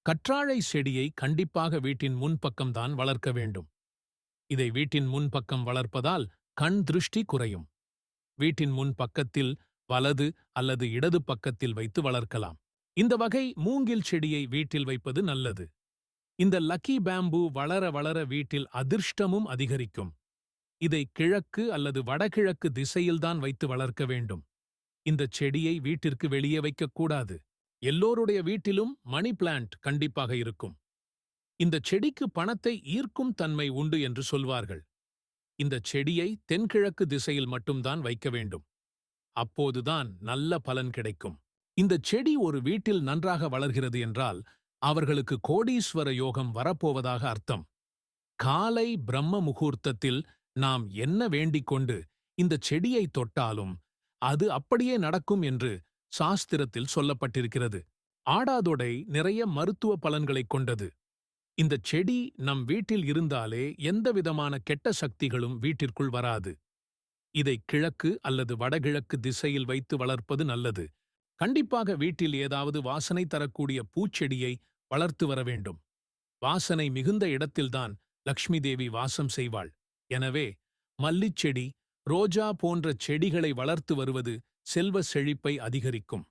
கற்றாழை செடியை கண்டிப்பாக வீட்டின் முன்பக்கம்தான் வளர்க்க வேண்டும். இதை வீட்டின் முன்பக்கம் வளர்ப்பதால் கண் திருஷ்டி குறையும். வீட்டின் முன் பக்கத்தில் வலது அல்லது இடது பக்கத்தில் வைத்து வளர்க்கலாம். இந்த வகை மூங்கில் செடியை வீட்டில் வைப்பது நல்லது. இந்த லக்கி பேம்பு வளர வளர வீட்டில் அதிர்ஷ்டமும் அதிகரிக்கும். இதை கிழக்கு அல்லது வடகிழக்கு திசையில்தான் வைத்து வளர்க்க வேண்டும். இந்த செடியை வீட்டிற்கு வெளியே வைக்கக்கூடாது. எல்லோருடைய வீட்டிலும் மணி பிளான்ட் கண்டிப்பாக இருக்கும். இந்த செடிக்கு பணத்தை ஈர்க்கும் தன்மை உண்டு என்று சொல்வார்கள். இந்த செடியை தென்கிழக்கு திசையில் மட்டும்தான் வைக்க வேண்டும். அப்போதுதான் நல்ல பலன் கிடைக்கும். இந்த செடி ஒரு வீட்டில் நன்றாக வளர்கிறது என்றால் அவர்களுக்கு கோடீஸ்வர யோகம் வரப்போவதாக அர்த்தம். காலை பிரம்ம முகூர்த்தத்தில் நாம் என்ன வேண்டிக் கொண்டு இந்த செடியை தொட்டாலும் அது அப்படியே நடக்கும் என்று சாஸ்திரத்தில் சொல்லப்பட்டிருக்கிறது. ஆடாதொடை நிறைய மருத்துவ பலன்களைக் கொண்டது. இந்த செடி நம் வீட்டில் இருந்தாலே எந்தவிதமான கெட்ட சக்திகளும் வீட்டிற்குள் வராது. இதை கிழக்கு அல்லது வடகிழக்கு திசையில் வைத்து வளர்ப்பது நல்லது. கண்டிப்பாக வீட்டில் ஏதாவது வாசனை தரக்கூடிய பூச்செடியை வளர்த்து வர வேண்டும். வாசனை மிகுந்த இடத்தில்தான் லக்ஷ்மி தேவி வாசம் செய்வாள். எனவே மல்லிச்செடி, ரோஜா போன்ற செடிகளை வளர்த்து வருவது செல்வ செழிப்பை அதிகரிக்கும்.